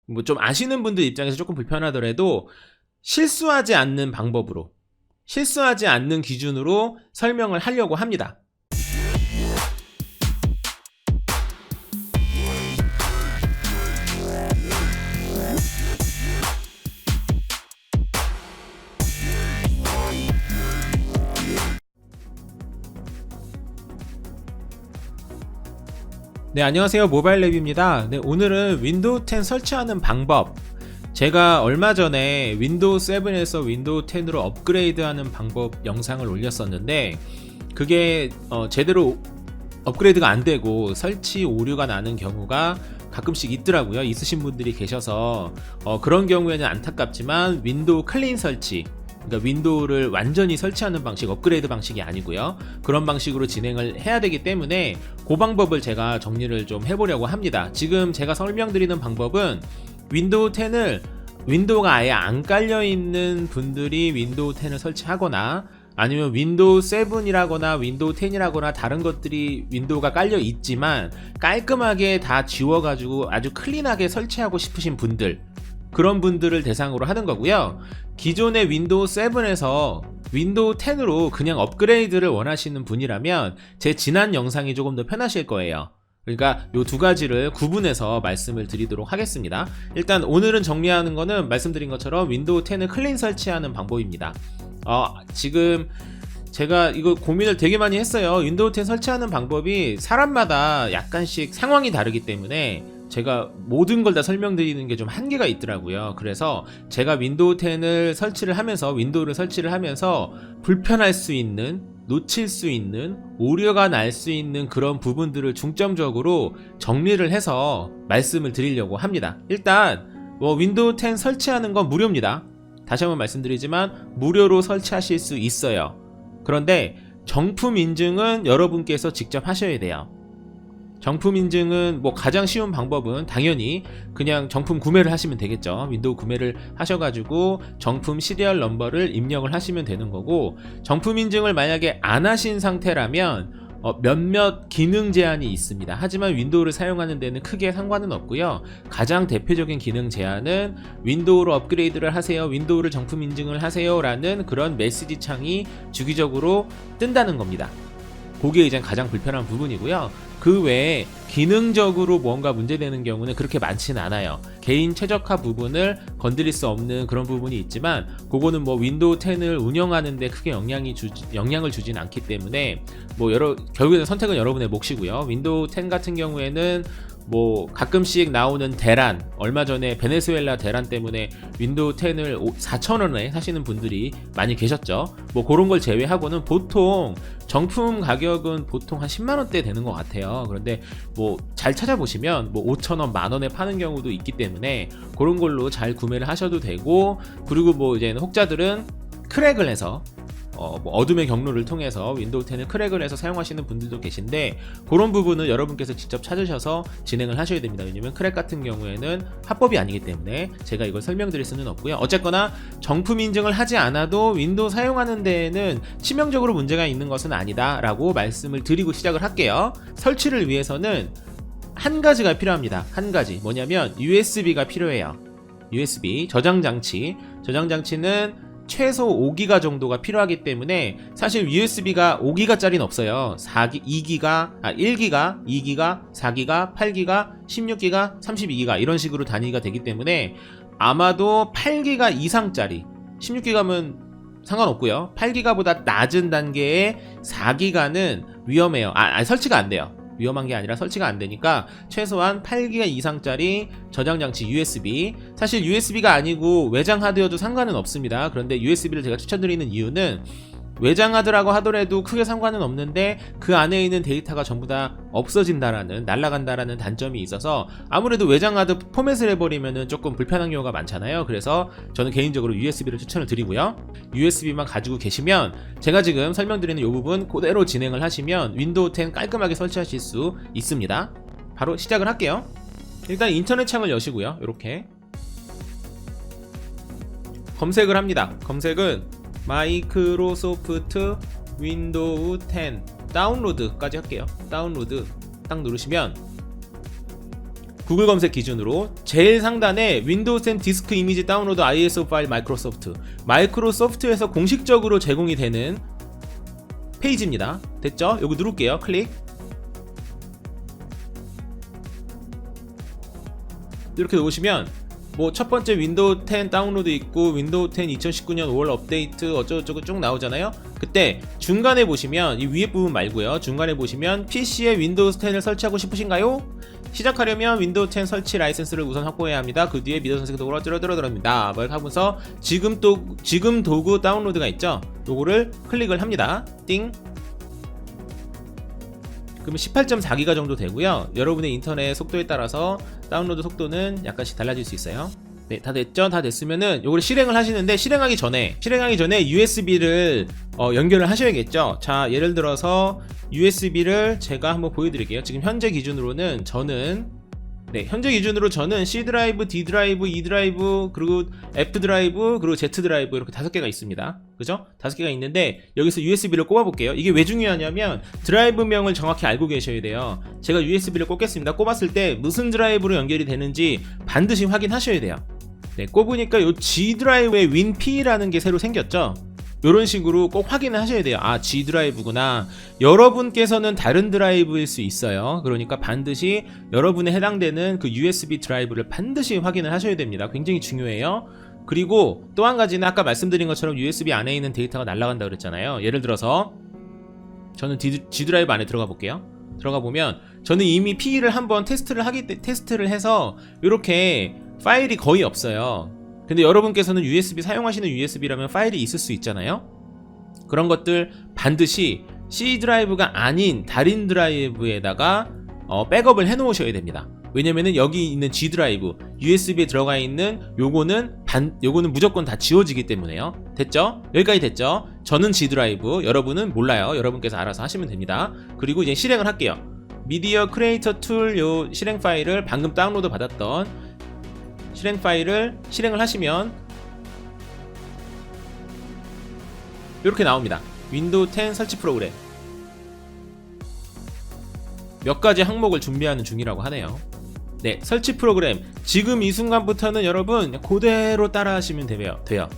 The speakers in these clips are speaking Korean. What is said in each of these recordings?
뭐 좀 아시는 분들 입장에서 조금 불편하더라도 실수하지 않는 방법으로, 실수하지 않는 기준으로 설명을 하려고 합니다. 네, 안녕하세요. 모바일랩입니다. 네, 오늘은 윈도우 10 설치하는 방법, 제가 얼마 전에 윈도우 7에서 윈도우 10으로 업그레이드하는 방법 영상을 올렸었는데 그게 제대로 업그레이드가 안 되고 설치 오류가 나는 경우가 가끔씩 있더라고요. 있으신 분들이 계셔서 그런 경우에는 안타깝지만 윈도우 클린 설치, 그러니까 윈도우를 완전히 설치하는 방식, 업그레이드 방식이 아니고요, 그런 방식으로 진행을 해야 되기 때문에 그 방법을 제가 정리를 좀 해보려고 합니다. 지금 제가 설명드리는 방법은 윈도우 10을, 윈도우가 아예 안 깔려있는 분들이 윈도우 10을 설치하거나 아니면 윈도우 7이라거나 윈도우 10이라거나 다른 것들이 윈도우가 깔려 있지만 깔끔하게 다 지워가지고 아주 클린하게 설치하고 싶으신 분들, 그런 분들을 대상으로 하는 거고요. 기존의 윈도우 7에서 윈도우 10으로 그냥 업그레이드를 원하시는 분이라면 제 지난 영상이 조금 더 편하실 거예요. 그러니까 요 두 가지를 구분해서 말씀을 드리도록 하겠습니다. 일단 오늘은 정리하는 거는 말씀드린 것처럼 윈도우 10을 클린 설치하는 방법입니다. 지금 제가 이거 고민을 되게 많이 했어요. 윈도우 10 설치하는 방법이 사람마다 약간씩 상황이 다르기 때문에 제가 모든 걸 다 설명드리는 게 좀 한계가 있더라고요. 그래서 제가 윈도우 10을 설치를 하면서, 윈도우를 설치를 하면서 불편할 수 있는, 놓칠 수 있는, 오류가 날 수 있는 그런 부분들을 중점적으로 정리를 해서 말씀을 드리려고 합니다. 일단 윈도우 10 설치하는 건 무료입니다. 다시 한번 말씀드리지만 무료로 설치하실 수 있어요. 그런데 정품 인증은 여러분께서 직접 하셔야 돼요. 정품 인증은 가장 쉬운 방법은 당연히 그냥 정품 구매를 하시면 되겠죠. 윈도우 구매를 하셔가지고 정품 시리얼 넘버를 입력을 하시면 되는 거고, 정품 인증을 만약에 안 하신 상태라면 몇몇 기능 제한이 있습니다. 하지만 윈도우를 사용하는 데는 크게 상관은 없고요. 가장 대표적인 기능 제한은 윈도우로 업그레이드를 하세요, 윈도우를 정품 인증을 하세요 라는 그런 메시지 창이 주기적으로 뜬다는 겁니다. 그게 이제 가장 불편한 부분이고요. 그 외에 기능적으로 뭔가 문제되는 경우는 그렇게 많지는 않아요. 개인 최적화 부분을 건드릴 수 없는 그런 부분이 있지만 그거는 윈도우 10을 운영하는데 크게 영향을 주진 않기 때문에 결국에는 선택은 여러분의 몫이고요. 윈도우 10 같은 경우에는 가끔씩 나오는 대란, 얼마 전에 베네수엘라 대란 때문에 윈도우 10을 4,000원에 사시는 분들이 많이 계셨죠. 그런 걸 제외하고는 보통 정품 가격은 보통 한 10만원대 되는 것 같아요. 그런데 잘 찾아보시면 5,000원, 만원에 파는 경우도 있기 때문에 그런 걸로 잘 구매를 하셔도 되고, 그리고 이제 혹자들은 크랙을 해서 어둠의 경로를 통해서 윈도우 10을 크랙을 해서 사용하시는 분들도 계신데 그런 부분은 여러분께서 직접 찾으셔서 진행을 하셔야 됩니다. 왜냐면 크랙 같은 경우에는 합법이 아니기 때문에 제가 이걸 설명드릴 수는 없고요. 어쨌거나 정품 인증을 하지 않아도 윈도우 사용하는 데에는 치명적으로 문제가 있는 것은 아니다 라고 말씀을 드리고 시작을 할게요. 설치를 위해서는 한 가지가 필요합니다. 한 가지, 뭐냐면 USB가 필요해요. USB 저장장치는 최소 5기가 정도가 필요하기 때문에 사실 USB가 5기가짜리는 없어요. 1기가, 2기가, 4기가, 8기가, 16기가, 32기가 이런 식으로 단위가 되기 때문에 아마도 8기가 이상짜리, 16기가면 상관없고요. 8기가보다 낮은 단계의 4기가는 위험해요. 설치가 안 돼요. 위험한 게 아니라 설치가 안 되니까 최소한 8기가 이상짜리 저장장치 USB, 사실 USB가 아니고 외장 하드여도 상관은 없습니다. 그런데 USB를 제가 추천드리는 이유는 외장 하드라고 하더라도 크게 상관은 없는데 그 안에 있는 데이터가 전부 다 없어진다라는, 날아간다라는 단점이 있어서 아무래도 외장 하드 포맷을 해버리면은 조금 불편한 경우가 많잖아요. 그래서 저는 개인적으로 USB를 추천을 드리고요. USB만 가지고 계시면 제가 지금 설명드리는 이 부분 그대로 진행을 하시면 윈도우 10 깔끔하게 설치하실 수 있습니다. 바로 시작을 할게요. 일단 인터넷 창을 여시고요. 이렇게 검색을 합니다. 검색은 마이크로소프트 윈도우 10 다운로드까지 할게요. 다운로드 딱 누르시면 구글 검색 기준으로 제일 상단에 윈도우 10 디스크 이미지 다운로드 ISO 파일 마이크로소프트에서 공식적으로 제공이 되는 페이지입니다. 됐죠? 여기 누를게요. 클릭. 이렇게 놓으시면 뭐 첫 번째 윈도우 10 다운로드 있고 윈도우 10 2019년 5월 업데이트 어쩌고저쩌고 쭉 나오잖아요. 그때 중간에 보시면 이 위에 부분 말고요. 중간에 보시면 PC에 윈도우 10을 설치하고 싶으신가요? 시작하려면 윈도우 10 설치 라이센스를 우선 확보해야 합니다. 그 뒤에 미더 선택 도구로 들어갑니다. 뭐 이렇게 하면서 지금 도구 다운로드가 있죠. 요거를 클릭을 합니다. 띵. 그러면 18.4기가 정도 되고요. 여러분의 인터넷 속도에 따라서 다운로드 속도는 약간씩 달라질 수 있어요. 네, 다 됐죠? 다 됐으면은 요걸 실행을 하시는데 실행하기 전에 USB를 연결을 하셔야겠죠. 자, 예를 들어서 USB를 제가 한번 보여드릴게요. 지금 현재 기준으로는 저는 C 드라이브, D 드라이브, E 드라이브, 그리고 F 드라이브, 그리고 Z 드라이브 이렇게 5개가 있습니다. 그죠? 5개가 있는데 여기서 USB를 꼽아볼게요. 이게 왜 중요하냐면 드라이브명을 정확히 알고 계셔야 돼요. 제가 USB를 꼽겠습니다. 꼽았을 때 무슨 드라이브로 연결이 되는지 반드시 확인하셔야 돼요. 네, 꼽으니까 요 G 드라이브에 WinP라는 게 새로 생겼죠? 이런 식으로 꼭 확인을 하셔야 돼요. 아, G 드라이브구나. 여러분께서는 다른 드라이브일 수 있어요. 그러니까 반드시 여러분에 해당되는 그 USB 드라이브를 반드시 확인을 하셔야 됩니다. 굉장히 중요해요. 그리고 또 한 가지는 아까 말씀드린 것처럼 USB 안에 있는 데이터가 날아간다 그랬잖아요. 예를 들어서 저는 G 드라이브 안에 들어가 볼게요. 들어가 보면 저는 이미 P를 한번 테스트를 해서 이렇게 파일이 거의 없어요. 근데 여러분께서는 USB 사용하시는 USB라면 파일이 있을 수 있잖아요. 그런 것들 반드시 C 드라이브가 아닌 다른 드라이브에다가 백업을 해 놓으셔야 됩니다. 왜냐면은 여기 있는 G 드라이브 USB에 들어가 있는 요거는 무조건 다 지워지기 때문에요. 됐죠? 여기까지 됐죠? 저는 G 드라이브, 여러분은 몰라요. 여러분께서 알아서 하시면 됩니다. 그리고 이제 실행을 할게요. 미디어 크리에이터 툴 요 실행 파일을 방금 다운로드 받았던 실행 파일을 실행을 하시면 이렇게 나옵니다. 윈도우 10 설치 프로그램. 몇 가지 항목을 준비하는 중이라고 하네요. 네, 설치 프로그램. 지금 이 순간부터는 여러분 그대로 따라 하시면 돼요.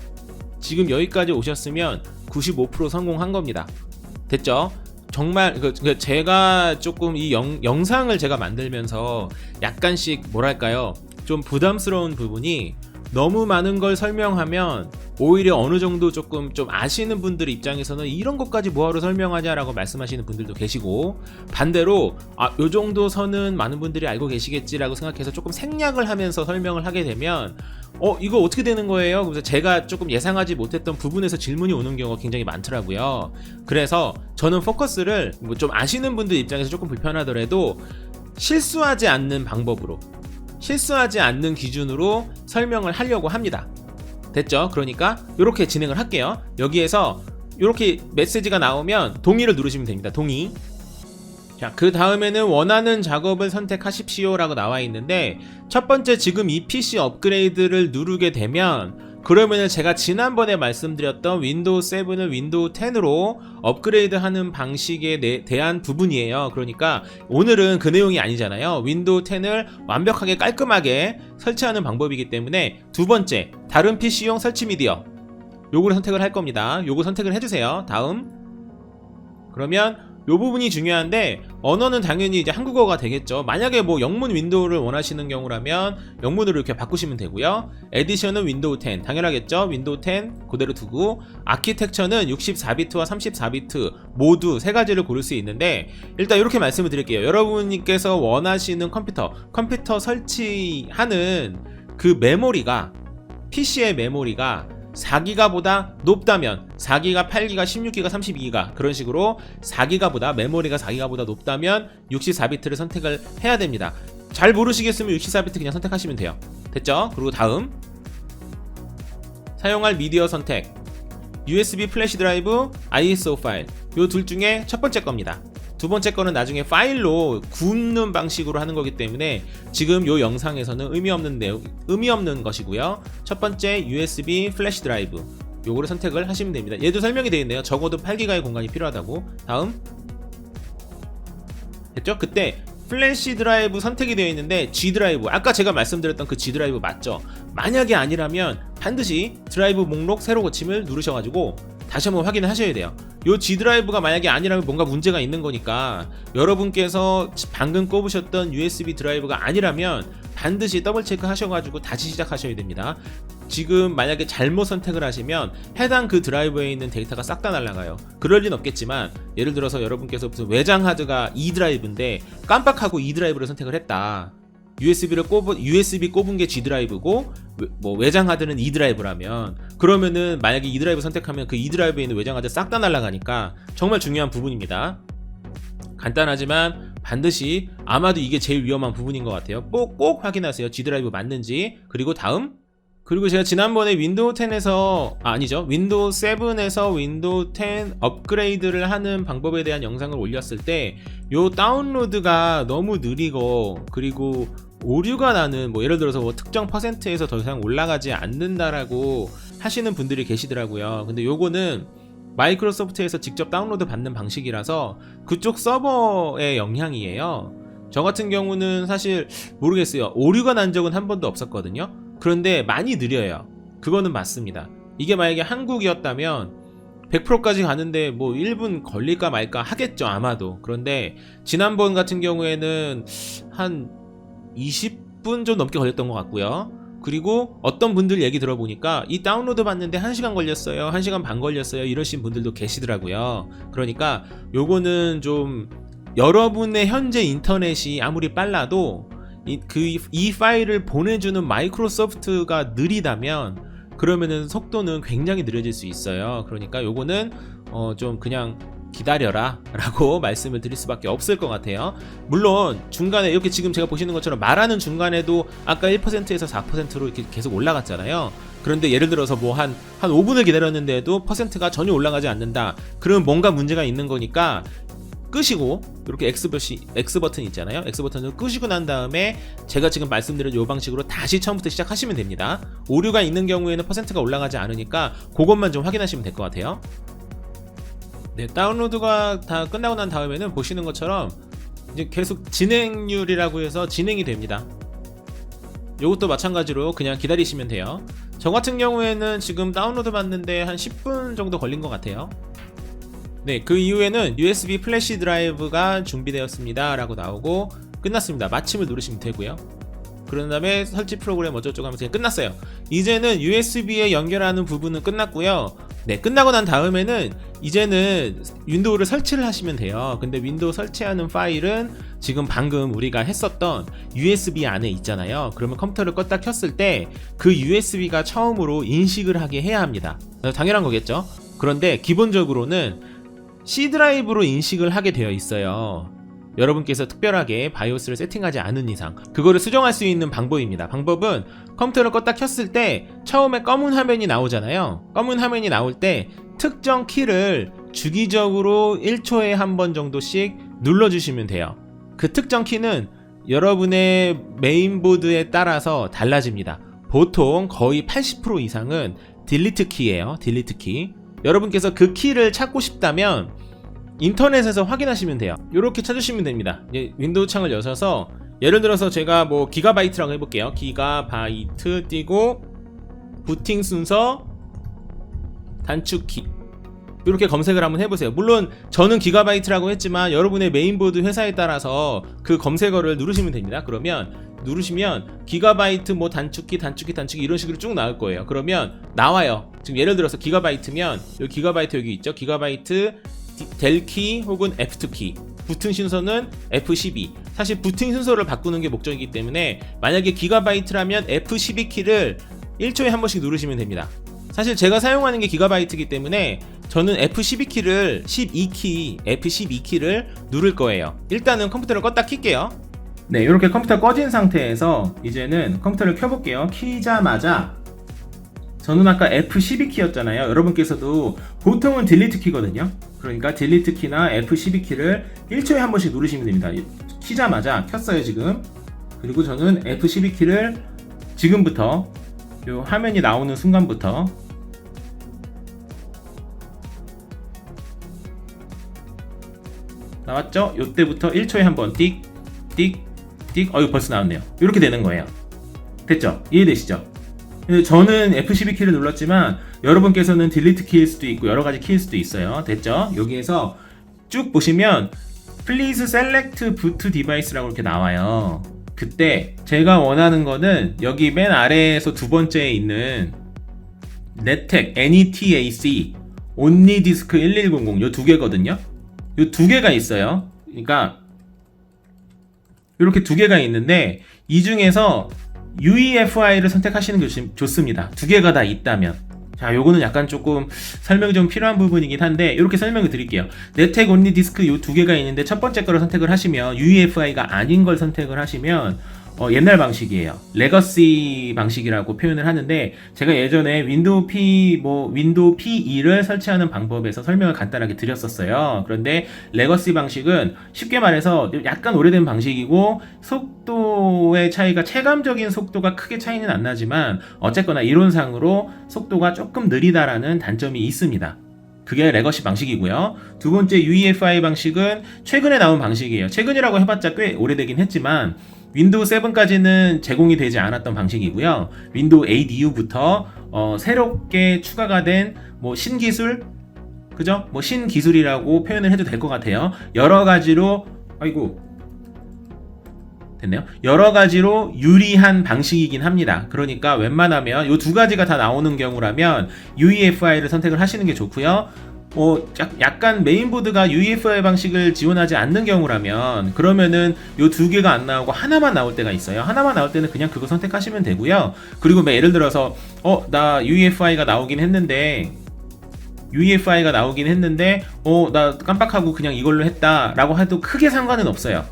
지금 여기까지 오셨으면 95% 성공한 겁니다. 됐죠? 정말 제가 조금 이 영상을 제가 만들면서 약간씩 뭐랄까요, 좀 부담스러운 부분이 너무 많은 걸 설명하면 오히려 어느 정도 조금 좀 아시는 분들 입장에서는 이런 것까지 뭐하러 설명하냐라고 말씀하시는 분들도 계시고, 반대로 요 정도 선은 많은 분들이 알고 계시겠지라고 생각해서 조금 생략을 하면서 설명을 하게 되면 이거 어떻게 되는 거예요? 그래서 제가 조금 예상하지 못했던 부분에서 질문이 오는 경우가 굉장히 많더라고요. 그래서 저는 포커스를 좀 아시는 분들 입장에서 조금 불편하더라도 실수하지 않는 방법으로, 실수하지 않는 기준으로 설명을 하려고 합니다. 됐죠? 그러니까 이렇게 진행을 할게요. 여기에서 이렇게 메시지가 나오면 동의를 누르시면 됩니다. 동의. 자, 그 다음에는 원하는 작업을 선택하십시오 라고 나와 있는데, 첫 번째 지금 이 PC 업그레이드를 누르게 되면 그러면은 제가 지난번에 말씀드렸던 윈도우 7을 윈도우 10으로 업그레이드 하는 방식에 대한 부분이에요. 그러니까 오늘은 그 내용이 아니잖아요. 윈도우 10을 완벽하게 깔끔하게 설치하는 방법이기 때문에 두 번째, 다른 PC용 설치 미디어, 요거를 선택을 할 겁니다. 요거 선택을 해주세요. 다음. 그러면 요 부분이 중요한데, 언어는 당연히 이제 한국어가 되겠죠. 만약에 뭐 영문 윈도우를 원하시는 경우라면 영문으로 이렇게 바꾸시면 되고요. 에디션은 윈도우 10 당연하겠죠. 윈도우 10 그대로 두고, 아키텍처는 64비트와 34비트 모두 세 가지를 고를 수 있는데, 일단 이렇게 말씀을 드릴게요. 여러분께서 원하시는 컴퓨터 설치하는 그 메모리가, PC의 메모리가 4기가보다 높다면 4기가, 8기가, 16기가, 32기가 그런 식으로 4기가보다 메모리가 4기가보다 높다면 64비트를 선택을 해야 됩니다. 잘 모르시겠으면 64비트 그냥 선택하시면 돼요. 됐죠? 그리고 다음, 사용할 미디어 선택, USB 플래시 드라이브, ISO 파일, 요 둘 중에 첫 번째 겁니다. 두 번째 거는 나중에 파일로 굽는 방식으로 하는 거기 때문에 지금 요 영상에서는 의미 없는 것이고요. 첫 번째 USB 플래시 드라이브, 요거를 선택을 하시면 됩니다. 얘도 설명이 되어 있네요. 적어도 8기가의 공간이 필요하다고. 다음. 됐죠? 그때 플래시 드라이브 선택이 되어 있는데 G 드라이브, 아까 제가 말씀드렸던 그 G 드라이브 맞죠? 만약에 아니라면 반드시 드라이브 목록 새로 고침을 누르셔가지고 다시 한번 확인을 하셔야 돼요. 요 G 드라이브가 만약에 아니라면 뭔가 문제가 있는 거니까 여러분께서 방금 꼽으셨던 USB 드라이브가 아니라면 반드시 더블 체크 하셔가지고 다시 시작하셔야 됩니다. 지금 만약에 잘못 선택을 하시면 해당 그 드라이브에 있는 데이터가 싹 다 날아가요. 그럴 리는 없겠지만 예를 들어서 여러분께서 무슨 외장 하드가 E 드라이브인데 깜빡하고 E 드라이브를 선택을 했다. USB 꼽은 게 G 드라이브고 뭐 외장 하드는 E 드라이브라면, 그러면은 만약에 E 드라이브 선택하면 그 E 드라이브에 있는 외장 하드 싹 다 날아가니까 정말 중요한 부분입니다. 간단하지만 반드시 아마도 이게 제일 위험한 부분인 것 같아요. 꼭 확인하세요. G 드라이브 맞는지. 그리고 제가 지난번에 윈도우 10에서 윈도우 7에서 윈도우 10 업그레이드를 하는 방법에 대한 영상을 올렸을 때 요 다운로드가 너무 느리고 그리고 오류가 나는, 뭐 예를 들어서 뭐 특정 퍼센트에서 더 이상 올라가지 않는다라고 하시는 분들이 계시더라고요. 근데 요거는 마이크로소프트에서 직접 다운로드 받는 방식이라서 그쪽 서버의 영향이에요. 저 같은 경우는 사실 모르겠어요. 오류가 난 적은 한 번도 없었거든요. 그런데 많이 느려요. 그거는 맞습니다. 이게 만약에 한국이었다면 100%까지 가는데 뭐 1분 걸릴까 말까 하겠죠, 아마도. 그런데 지난번 같은 경우에는 한 20분 좀 넘게 걸렸던 것 같고요. 그리고 어떤 분들 얘기 들어보니까 이 다운로드 받는데 1시간 걸렸어요, 1시간 반 걸렸어요, 이러신 분들도 계시더라고요. 그러니까 요거는 좀 여러분의 현재 인터넷이 아무리 빨라도 이 파일을 보내주는 마이크로소프트가 느리다면 그러면은 속도는 굉장히 느려질 수 있어요. 그러니까 요거는 좀 그냥 기다려라 라고 말씀을 드릴 수밖에 없을 것 같아요. 물론 중간에 이렇게 지금 제가 보시는 것처럼 말하는 중간에도 아까 1%에서 4%로 이렇게 계속 올라갔잖아요. 그런데 예를 들어서 뭐 한 5분을 기다렸는데도 퍼센트가 전혀 올라가지 않는다, 그러면 뭔가 문제가 있는 거니까 끄시고, 이렇게 X 버튼 있잖아요. X 버튼을 끄시고 난 다음에 제가 지금 말씀드린 이 방식으로 다시 처음부터 시작하시면 됩니다. 오류가 있는 경우에는 퍼센트가 올라가지 않으니까 그것만 좀 확인하시면 될 것 같아요. 네, 다운로드가 다 끝나고 난 다음에는 보시는 것처럼 이제 계속 진행률이라고 해서 진행이 됩니다. 이것도 마찬가지로 그냥 기다리시면 돼요. 저 같은 경우에는 지금 다운로드 받는데 한 10분 정도 걸린 것 같아요. 네, 그 이후에는 USB 플래시 드라이브가 준비되었습니다 라고 나오고 끝났습니다. 마침을 누르시면 되고요. 그런 다음에 설치 프로그램 어쩌고저쩌고 하면서 그냥 끝났어요. 이제는 USB에 연결하는 부분은 끝났고요. 네, 끝나고 난 다음에는 이제는 윈도우를 설치를 하시면 돼요. 근데 윈도우 설치하는 파일은 지금 방금 우리가 했었던 USB 안에 있잖아요. 그러면 컴퓨터를 껐다 켰을 때 그 USB가 처음으로 인식을 하게 해야 합니다. 당연한 거겠죠. 그런데 기본적으로는 C 드라이브로 인식을 하게 되어 있어요. 여러분께서 특별하게 바이오스를 세팅하지 않은 이상 그거를 수정할 수 있는 방법입니다. 방법은 컴퓨터를 껐다 켰을 때 처음에 검은 화면이 나오잖아요. 검은 화면이 나올 때 특정 키를 주기적으로 1초에 한 번 정도씩 눌러주시면 돼요. 그 특정 키는 여러분의 메인보드에 따라서 달라집니다. 보통 거의 80% 이상은 딜리트 키예요. 딜리트 키. 여러분께서 그 키를 찾고 싶다면 인터넷에서 확인하시면 돼요. 이렇게 찾으시면 됩니다. 윈도우 창을 여셔서 예를 들어서 제가 뭐 기가바이트라고 해볼게요. 기가바이트 띄고 부팅 순서 단축키 이렇게 검색을 한번 해보세요. 물론 저는 기가바이트라고 했지만 여러분의 메인보드 회사에 따라서 그 검색어를 누르시면 됩니다. 그러면 누르시면 기가바이트 뭐 단축키 이런 식으로 쭉 나올 거예요. 그러면 나와요. 지금 예를 들어서 기가바이트면 여기 기가바이트 여기 있죠. 기가바이트 델키 혹은 F2키, 부팅 순서는 F12. 사실 부팅 순서를 바꾸는 게 목적이기 때문에 만약에 기가바이트라면 F12키를 1초에 한 번씩 누르시면 됩니다. 사실 제가 사용하는 게 기가바이트이기 때문에 저는 F12키를 F12키를 누를 거예요. 일단은 컴퓨터를 껐다 킬게요. 네, 이렇게 컴퓨터 꺼진 상태에서 이제는 컴퓨터를 켜볼게요. 키자마자 저는 아까 F12키였잖아요. 여러분께서도 보통은 딜리트 키거든요. 그러니까 딜리트 키나 F12키를 1초에 한 번씩 누르시면 됩니다. 키자마자 켰어요 지금. 그리고 저는 F12키를 지금부터 요 화면이 나오는 순간부터 나왔죠? 요때부터 1초에 한 번 띡 이거 벌써 나왔네요. 이렇게 되는 거예요. 됐죠? 이해되시죠? 근데 저는 F12 키를 눌렀지만 여러분께서는 딜리트 키일 수도 있고 여러 가지 키일 수도 있어요. 됐죠? 여기에서 쭉 보시면 Please select boot device라고 이렇게 나와요. 그때 제가 원하는 거는 여기 맨 아래에서 두 번째에 있는 NETAC Only Disk 1100 요 두 개거든요. 요 두 개가 있어요. 그러니까 이렇게 두 개가 있는데 이 중에서 UEFI를 선택하시는 게 좋습니다. 두 개가 다 있다면. 자, 요거는 약간 조금 설명이 좀 필요한 부분이긴 한데 이렇게 설명을 드릴게요. 네텍 온리 디스크 요 두 개가 있는데 첫 번째 거를 선택을 하시면 UEFI가 아닌 걸 선택을 하시면 옛날 방식이에요. 레거시 방식이라고 표현을 하는데 제가 예전에 윈도우 P2를 설치하는 방법에서 설명을 간단하게 드렸었어요. 그런데 레거시 방식은 쉽게 말해서 약간 오래된 방식이고 속도의 차이가 체감적인 속도가 크게 차이는 안 나지만 어쨌거나 이론상으로 속도가 조금 느리다라는 단점이 있습니다. 그게 레거시 방식이고요. 두 번째 UEFI 방식은 최근에 나온 방식이에요. 최근이라고 해봤자 꽤 오래되긴 했지만 윈도우 7까지는 제공이 되지 않았던 방식이고요. 윈도우 8 이후부터 새롭게 추가가 된 신기술, 그죠? 신기술이라고 표현을 해도 될 것 같아요. 여러 가지로 됐네요. 여러 가지로 유리한 방식이긴 합니다. 그러니까 웬만하면 이 두 가지가 다 나오는 경우라면 UEFI를 선택을 하시는 게 좋고요. 약간 메인보드가 UEFI 방식을 지원하지 않는 경우라면 그러면은 요 두 개가 안 나오고 하나만 나올 때가 있어요. 하나만 나올 때는 그냥 그거 선택하시면 되고요. 그리고 예를 들어서 나 UEFI가 나오긴 했는데 나 깜빡하고 그냥 이걸로 했다라고 해도 크게 상관은 없어요.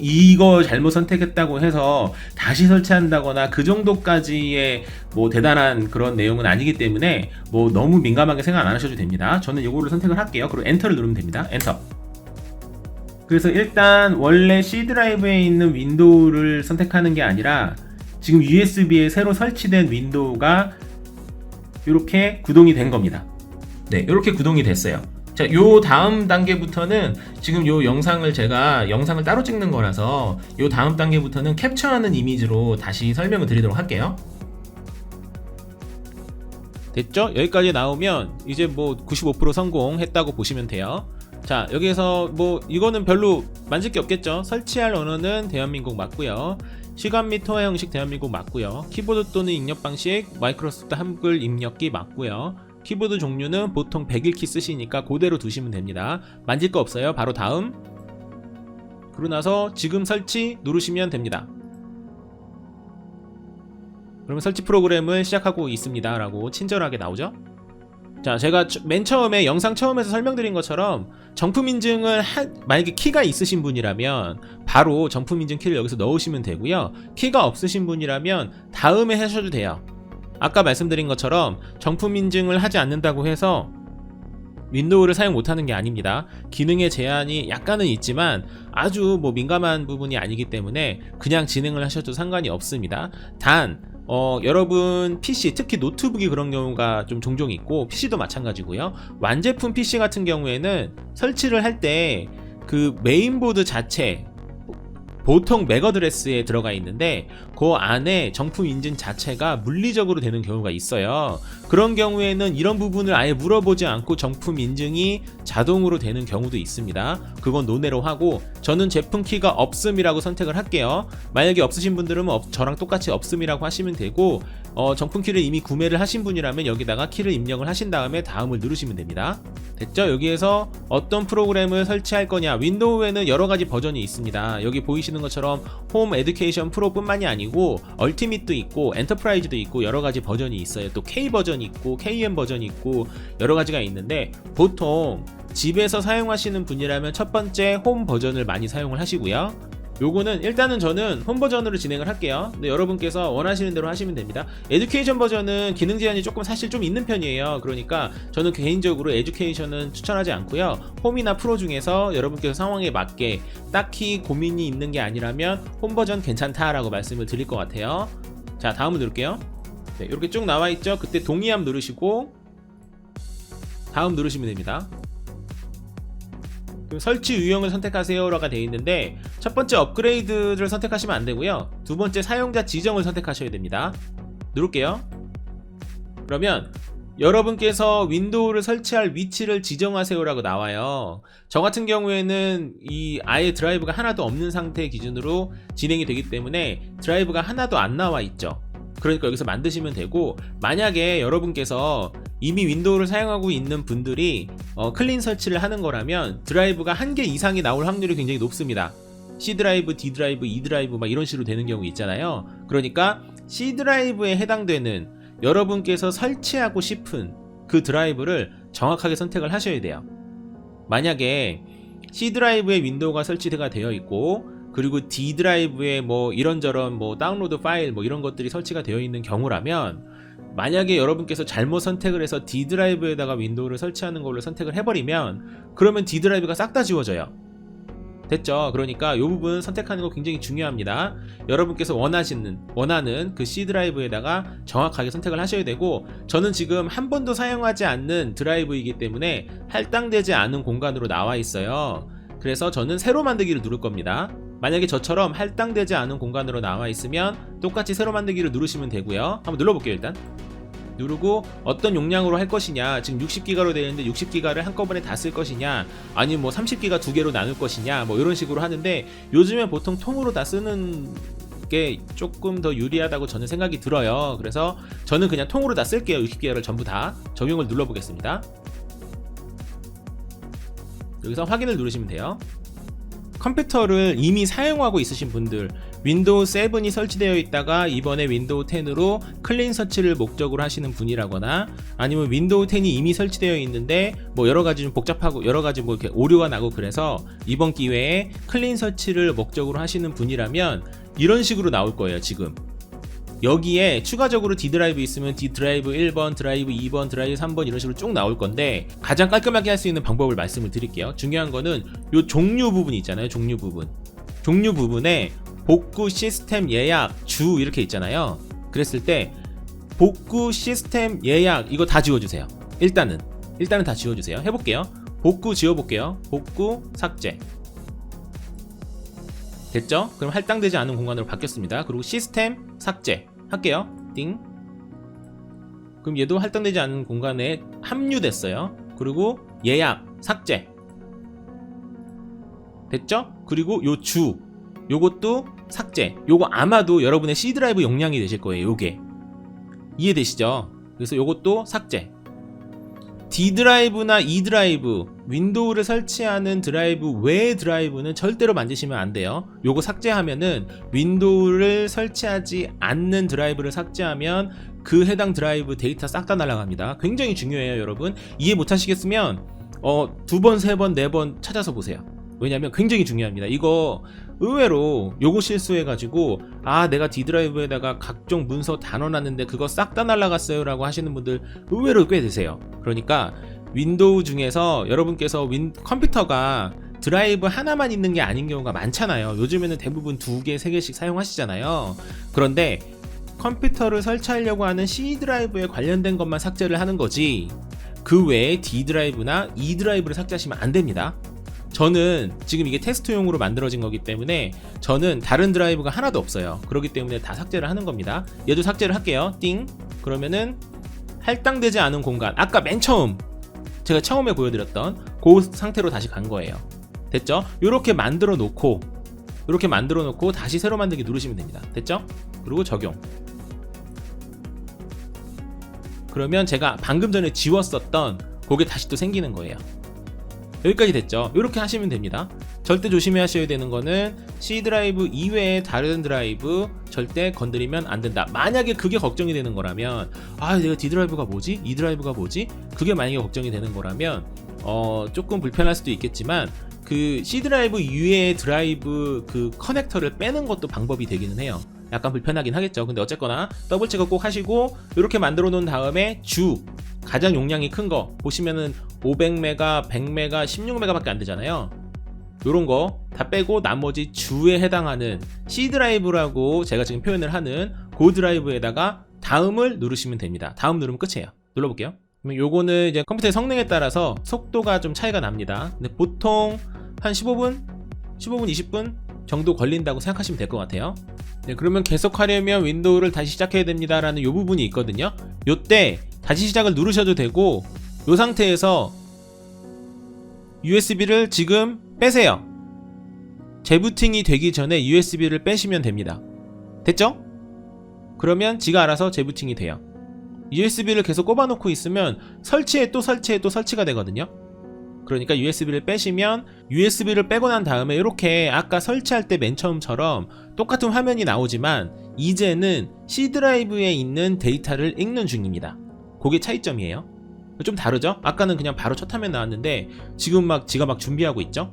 이거 잘못 선택했다고 해서 다시 설치한다거나 그 정도까지의 대단한 그런 내용은 아니기 때문에 너무 민감하게 생각 안 하셔도 됩니다. 저는 이거를 선택을 할게요. 그리고 엔터를 누르면 됩니다. 엔터. 그래서 일단 원래 C 드라이브에 있는 윈도우를 선택하는 게 아니라 지금 USB에 새로 설치된 윈도우가 이렇게 구동이 된 겁니다. 네, 이렇게 구동이 됐어요. 자, 요 다음 단계부터는 지금 요 제가 영상을 따로 찍는 거라서 요 다음 단계부터는 캡처하는 이미지로 다시 설명을 드리도록 할게요. 됐죠? 여기까지 나오면 이제 95% 성공했다고 보시면 돼요. 자, 여기에서 이거는 별로 만질 게 없겠죠? 설치할 언어는 대한민국 맞고요. 시간 및 통화 형식 대한민국 맞고요. 키보드 또는 입력 방식 마이크로소프트 한글 입력기 맞고요. 키보드 종류는 보통 101키 쓰시니까 그대로 두시면 됩니다. 만질 거 없어요. 바로 다음. 그러고 나서 지금 설치 누르시면 됩니다. 그러면 설치 프로그램을 시작하고 있습니다 라고 친절하게 나오죠. 자, 제가 맨 처음에 영상 처음에서 설명드린 것처럼 정품 인증을 만약에 키가 있으신 분이라면 바로 정품 인증 키를 여기서 넣으시면 되고요. 키가 없으신 분이라면 다음에 하셔도 돼요. 아까 말씀드린 것처럼 정품 인증을 하지 않는다고 해서 윈도우를 사용 못하는 게 아닙니다. 기능의 제한이 약간은 있지만 아주 민감한 부분이 아니기 때문에 그냥 진행을 하셔도 상관이 없습니다. 단 여러분 PC, 특히 노트북이 그런 경우가 좀 종종 있고 PC도 마찬가지고요. 완제품 PC 같은 경우에는 설치를 할 때 그 메인보드 자체 보통 맥 어드레스에 들어가 있는데 그 안에 정품 인증 자체가 물리적으로 되는 경우가 있어요. 그런 경우에는 이런 부분을 아예 물어보지 않고 정품 인증이 자동으로 되는 경우도 있습니다. 그건 논외로 하고 저는 제품 키가 없음이라고 선택을 할게요. 만약에 없으신 분들은 저랑 똑같이 없음이라고 하시면 되고 정품 키를 이미 구매를 하신 분이라면 여기다가 키를 입력을 하신 다음에 다음을 누르시면 됩니다. 됐죠? 여기에서 어떤 프로그램을 설치할 거냐, 윈도우에는 여러가지 버전이 있습니다. 여기 보이시는 것처럼 홈 에듀케이션 프로 뿐만이 아니고 얼티밋도 있고 엔터프라이즈도 있고 여러가지 버전이 있어요. 또 K 버전이 있고 KM 버전이 있고 여러가지가 있는데 보통 집에서 사용하시는 분이라면 첫 번째 홈 버전을 많이 사용을 하시고요. 요거는 일단은 저는 홈 버전으로 진행을 할게요. 근데 여러분께서 원하시는 대로 하시면 됩니다. 에듀케이션 버전은 기능 제한이 사실 좀 있는 편이에요. 그러니까 저는 개인적으로 에듀케이션은 추천하지 않고요. 홈이나 프로 중에서 여러분께서 상황에 맞게 딱히 고민이 있는 게 아니라면 홈 버전 괜찮다라고 말씀을 드릴 것 같아요. 자, 다음을 누를게요. 네, 이렇게 쭉 나와 있죠. 그때 동의함 누르시고 다음 누르시면 됩니다. 그럼 설치 유형을 선택하세요라고 되어 있는데 첫 번째 업그레이드를 선택하시면 안 되고요. 두 번째 사용자 지정을 선택하셔야 됩니다. 누를게요. 그러면 여러분께서 윈도우를 설치할 위치를 지정하세요라고 나와요. 저 같은 경우에는 이 아예 드라이브가 하나도 없는 상태 기준으로 진행이 되기 때문에 드라이브가 하나도 안 나와 있죠. 그러니까 여기서 만드시면 되고, 만약에 여러분께서 이미 윈도우를 사용하고 있는 분들이 클린 설치를 하는 거라면 드라이브가 한 개 이상이 나올 확률이 굉장히 높습니다. C 드라이브, D 드라이브, E 드라이브 막 이런 식으로 되는 경우 있잖아요. 그러니까 C 드라이브에 해당되는 여러분께서 설치하고 싶은 그 드라이브를 정확하게 선택을 하셔야 돼요. 만약에 C 드라이브에 윈도우가 설치가 되어 있고, 그리고 D 드라이브에 뭐 이런저런 뭐 다운로드 파일 뭐 이런 것들이 설치가 되어 있는 경우라면, 만약에 여러분께서 잘못 선택을 해서 D 드라이브에다가 윈도우를 설치하는 걸로 선택을 해버리면, 그러면 D 드라이브가 싹 다 지워져요. 됐죠? 그러니까 이 부분 선택하는 거 굉장히 중요합니다. 여러분께서 원하는 그 C 드라이브에다가 정확하게 선택을 하셔야 되고, 저는 지금 한 번도 사용하지 않는 드라이브이기 때문에 할당되지 않은 공간으로 나와 있어요. 그래서 저는 새로 만들기를 누를 겁니다. 만약에 저처럼 할당되지 않은 공간으로 나와 있으면 똑같이 새로 만들기를 누르시면 되고요. 한번 눌러볼게요. 일단 누르고 어떤 용량으로 할 것이냐, 지금 60기가로 되어 있는데 60기가를 한꺼번에 다 쓸 것이냐, 아니면 뭐 30기가 두 개로 나눌 것이냐, 뭐 이런 식으로 하는데, 요즘에 보통 통으로 다 쓰는 게 조금 더 유리하다고 저는 생각이 들어요. 그래서 저는 그냥 통으로 다 쓸게요. 60기가를 전부 다 적용을 눌러보겠습니다. 여기서 확인을 누르시면 돼요. 컴퓨터를 이미 사용하고 있으신 분들, 윈도우 7이 설치되어 있다가 이번에 윈도우 10으로 클린 설치를 목적으로 하시는 분이라거나, 아니면 윈도우 10이 이미 설치되어 있는데 뭐 여러가지 좀 복잡하고 여러가지 뭐 이렇게 오류가 나고, 그래서 이번 기회에 클린 설치를 목적으로 하시는 분이라면 이런 식으로 나올 거예요. 지금 여기에 추가적으로 D 드라이브 있으면 D 드라이브 1번, 드라이브 2번, 드라이브 3번 이런 식으로 쭉 나올 건데, 가장 깔끔하게 할 수 있는 방법을 말씀을 드릴게요. 중요한 거는 요 종류 부분이 있잖아요. 종류 부분에 복구 시스템 예약 주 이렇게 있잖아요. 그랬을 때 복구 시스템 예약 이거 다 지워주세요. 일단은 다 지워주세요. 해볼게요. 복구 지워볼게요. 복구 삭제. 됐죠? 그럼 할당되지 않은 공간으로 바뀌었습니다. 그리고 시스템 삭제 할게요. 띵. 그럼 얘도 할당되지 않은 공간에 합류됐어요. 그리고 예약 삭제 됐죠? 그리고 요 주 요것도 삭제. 요거 아마도 여러분의 C 드라이브 용량이 되실 거예요. 요게 이해되시죠? 그래서 요것도 삭제. D 드라이브나 E 드라이브, 윈도우를 설치하는 드라이브 외의 드라이브는 절대로 만지시면 안 돼요. 요거 삭제하면은 윈도우를 설치하지 않는 드라이브를 삭제하면 그 해당 드라이브 데이터 싹 다 날아갑니다. 굉장히 중요해요, 여러분. 이해 못 하시겠으면 두 번, 세 번, 네 번 찾아서 보세요. 왜냐면 굉장히 중요합니다. 이거 의외로 요거 실수해가지고 내가 D 드라이브에다가 각종 문서 다 넣어놨는데 그거 싹 다 날라갔어요 라고 하시는 분들 의외로 꽤 되세요. 그러니까 윈도우 중에서 여러분께서 컴퓨터가 드라이브 하나만 있는 게 아닌 경우가 많잖아요. 요즘에는 대부분 2개, 3개씩 사용하시잖아요. 그런데 컴퓨터를 설치하려고 하는 C 드라이브에 관련된 것만 삭제를 하는 거지, 그 외에 D 드라이브나 E 드라이브를 삭제하시면 안 됩니다. 저는 지금 이게 테스트용으로 만들어진 거기 때문에 저는 다른 드라이브가 하나도 없어요. 그렇기 때문에 다 삭제를 하는 겁니다. 얘도 삭제를 할게요. 띵. 그러면은 할당되지 않은 공간, 아까 맨 처음 제가 처음에 보여드렸던 그 상태로 다시 간 거예요. 됐죠? 이렇게 만들어 놓고 다시 새로 만들기 누르시면 됩니다. 됐죠? 그리고 적용. 그러면 제가 방금 전에 지웠었던 그게 다시 또 생기는 거예요. 여기까지 됐죠? 이렇게 하시면 됩니다. 절대 조심해야 하셔야 되는 거는 C 드라이브 이외의 다른 드라이브 절대 건드리면 안 된다. 만약에 그게 걱정이 되는 거라면, 내가 D 드라이브가 뭐지? E 드라이브가 뭐지? 그게 만약에 걱정이 되는 거라면 조금 불편할 수도 있겠지만, 그 C 드라이브 이외의 드라이브 그 커넥터를 빼는 것도 방법이 되기는 해요. 약간 불편하긴 하겠죠. 근데 어쨌거나 더블 체크 꼭 하시고, 이렇게 만들어 놓은 다음에 가장 용량이 큰 거 보시면은 500메가, 100메가, 16메가밖에 안 되잖아요. 요런 거 다 빼고 나머지 주에 해당하는 C 드라이브라고 제가 지금 표현을 하는 그 드라이브에다가 다음을 누르시면 됩니다. 다음 누르면 끝이에요. 눌러볼게요. 그러면 요거는 이제 컴퓨터의 성능에 따라서 속도가 좀 차이가 납니다. 근데 보통 한 15분, 20분 정도 걸린다고 생각하시면 될 것 같아요. 네, 그러면 계속 하려면 윈도우를 다시 시작해야 됩니다 라는 요 부분이 있거든요. 요때 다시 시작을 누르셔도 되고, 요 상태에서 USB를 지금 빼세요. 재부팅이 되기 전에 USB를 빼시면 됩니다. 됐죠? 그러면 지가 알아서 재부팅이 돼요. USB를 계속 꼽아놓고 있으면 설치해 또 설치가 되거든요. 그러니까 USB를 빼시면, USB를 빼고 난 다음에 이렇게 아까 설치할 때 맨 처음처럼 똑같은 화면이 나오지만 이제는 C 드라이브에 있는 데이터를 읽는 중입니다. 그게 차이점이에요. 좀 다르죠? 아까는 그냥 바로 첫 화면 나왔는데 지금 지가 막 준비하고 있죠?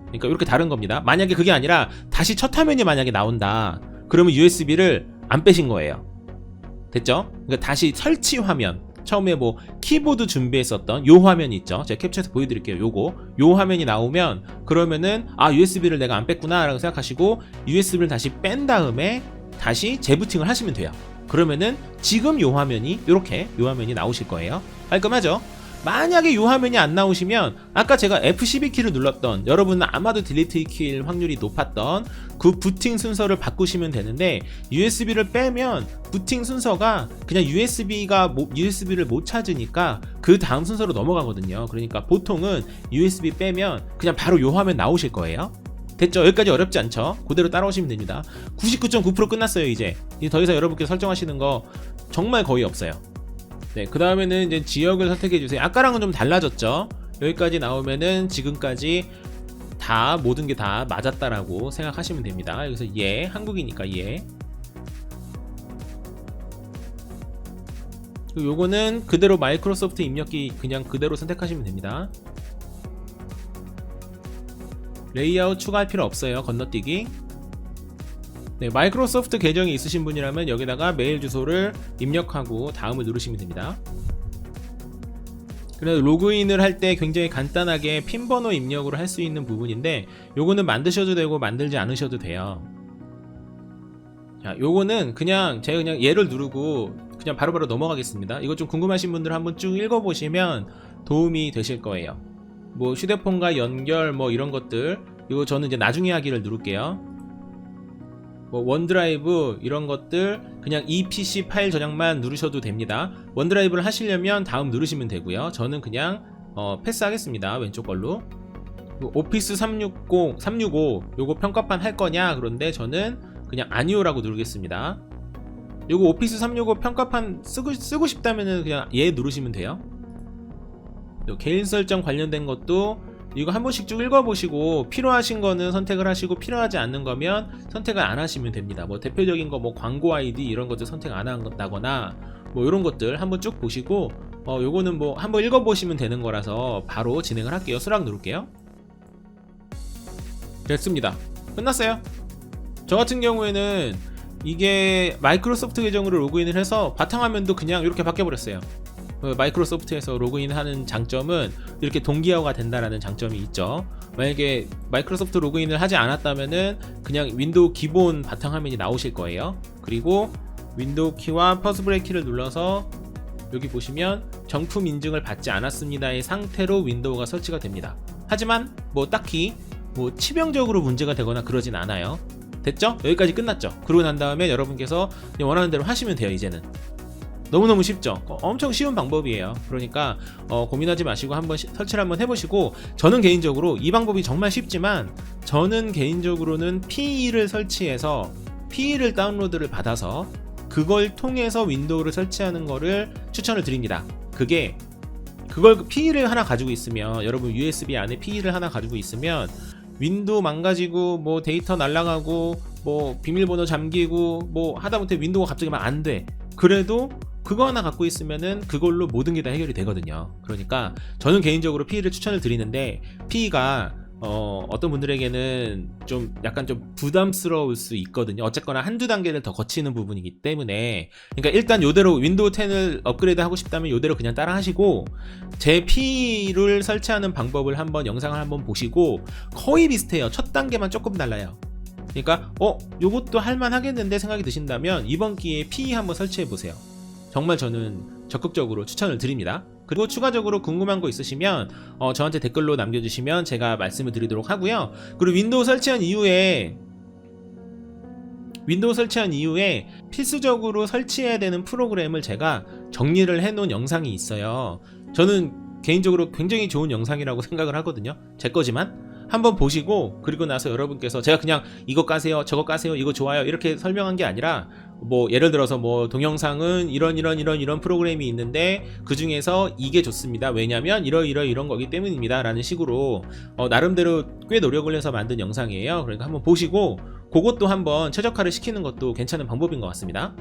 그러니까 이렇게 다른 겁니다. 만약에 그게 아니라 다시 첫 화면이 만약에 나온다, 그러면 USB를 안 빼신 거예요. 됐죠? 그러니까 다시 설치 화면, 처음에 뭐 키보드 준비했었던 요 화면이 있죠. 제가 캡처해서 보여드릴게요. 요 화면이 나오면 그러면은 USB를 내가 안 뺐구나 라고 생각하시고 USB를 다시 뺀 다음에 다시 재부팅을 하시면 돼요. 그러면은 지금 요 화면이 요렇게 요 화면이 나오실 거예요. 깔끔하죠? 만약에 요 화면이 안 나오시면 아까 제가 F12키를 눌렀던, 여러분은 아마도 딜리트 키일 확률이 높았던 그 부팅 순서를 바꾸시면 되는데, USB를 빼면 부팅 순서가 그냥 USB를 못 찾으니까 그 다음 순서로 넘어가거든요. 그러니까 보통은 USB 빼면 그냥 바로 요 화면 나오실 거예요. 됐죠? 여기까지 어렵지 않죠? 그대로 따라오시면 됩니다. 99.9% 끝났어요. 이제 더 이상 여러분께서 설정하시는 거 정말 거의 없어요. 네, 그 다음에는 이제 지역을 선택해 주세요. 아까랑은 좀 달라졌죠? 여기까지 나오면은 지금까지 다 모든 게 다 맞았다라고 생각하시면 됩니다. 여기서 예, 한국이니까 예. 요거는 그대로 마이크로소프트 입력기 그냥 그대로 선택하시면 됩니다. 레이아웃 추가할 필요 없어요. 건너뛰기. 네, 마이크로소프트 계정이 있으신 분이라면 여기다가 메일 주소를 입력하고 다음을 누르시면 됩니다. 그래서 로그인을 할 때 굉장히 간단하게 핀 번호 입력으로 할 수 있는 부분인데, 요거는 만드셔도 되고 만들지 않으셔도 돼요. 자, 요거는 제가 그냥 얘를 누르고 그냥 바로바로 넘어가겠습니다. 이거 좀 궁금하신 분들 한번 쭉 읽어보시면 도움이 되실 거예요. 뭐 휴대폰과 연결 뭐 이런 것들, 이거 저는 이제 나중에 하기를 누를게요. 뭐 원드라이브 이런 것들 그냥 EPC 파일 저장만 누르셔도 됩니다. 원드라이브를 하시려면 다음 누르시면 되고요. 저는 그냥 패스하겠습니다. 왼쪽 걸로. 오피스 365 요거 평가판 할 거냐, 그런데 저는 그냥 아니오라고 누르겠습니다. 요거 오피스 365 평가판 쓰고 싶다면은 그냥 얘 누르시면 돼요. 개인 설정 관련된 것도 이거 한 번씩 쭉 읽어보시고 필요하신 거는 선택을 하시고 필요하지 않는 거면 선택을 안 하시면 됩니다. 뭐 대표적인 거 뭐 광고 아이디 이런 것들 선택 안 한다거나 뭐 이런 것들 한번 쭉 보시고 요거는 뭐 한번 읽어보시면 되는 거라서 바로 진행을 할게요. 수락 누를게요. 됐습니다. 끝났어요. 저 같은 경우에는 이게 마이크로소프트 계정으로 로그인을 해서 바탕화면도 그냥 이렇게 바뀌어버렸어요. 마이크로소프트에서 로그인하는 장점은 이렇게 동기화가 된다라는 장점이 있죠. 만약에 마이크로소프트 로그인을 하지 않았다면은 그냥 윈도우 기본 바탕화면이 나오실 거예요. 그리고 윈도우 키와 퍼스 브레이크 키를 눌러서 여기 보시면 정품 인증을 받지 않았습니다의 상태로 윈도우가 설치가 됩니다. 하지만 뭐 딱히 뭐 치명적으로 문제가 되거나 그러진 않아요. 됐죠? 여기까지 끝났죠? 그러고 난 다음에 여러분께서 원하는 대로 하시면 돼요. 이제는 너무너무 쉽죠? 엄청 쉬운 방법이에요. 그러니까 고민하지 마시고 한번 설치를 한번 해보시고, 저는 개인적으로 이 방법이 정말 쉽지만 저는 개인적으로는 PE를 설치해서 PE를 다운로드를 받아서 그걸 통해서 윈도우를 설치하는 거를 추천을 드립니다. 그걸 PE를 하나 가지고 있으면, 여러분 USB 안에 PE를 하나 가지고 있으면 윈도우 망가지고 뭐 데이터 날아가고 뭐 비밀번호 잠기고 뭐 하다못해 윈도우가 갑자기 막 안 돼, 그래도 그거 하나 갖고 있으면은 그걸로 모든 게 다 해결이 되거든요. 그러니까 저는 개인적으로 PE를 추천을 드리는데, PE가 어떤 분들에게는 좀 약간 좀 부담스러울 수 있거든요. 어쨌거나 한두 단계를 더 거치는 부분이기 때문에. 그러니까 일단 요대로 윈도우 10을 업그레이드 하고 싶다면 요대로 그냥 따라 하시고, 제 PE를 설치하는 방법을 한번 영상을 한번 보시고, 거의 비슷해요. 첫 단계만 조금 달라요. 그러니까 요것도 할만 하겠는데 생각이 드신다면 이번 기회에 PE 한번 설치해 보세요. 정말 저는 적극적으로 추천을 드립니다. 그리고 추가적으로 궁금한 거 있으시면 저한테 댓글로 남겨주시면 제가 말씀을 드리도록 하고요. 그리고 윈도우 설치한 이후에 필수적으로 설치해야 되는 프로그램을 제가 정리를 해놓은 영상이 있어요. 저는 개인적으로 굉장히 좋은 영상이라고 생각을 하거든요. 제 거지만 한번 보시고, 그리고 나서 여러분께서 제가 그냥 이거 까세요 저거 까세요 이거 좋아요 이렇게 설명한 게 아니라, 뭐 예를 들어서 뭐 동영상은 이런 프로그램이 있는데 그 중에서 이게 좋습니다, 왜냐면 이런 거기 때문입니다 라는 식으로 나름대로 꽤 노력을 해서 만든 영상이에요. 그러니까 한번 보시고 그것도 한번 최적화를 시키는 것도 괜찮은 방법인 것 같습니다.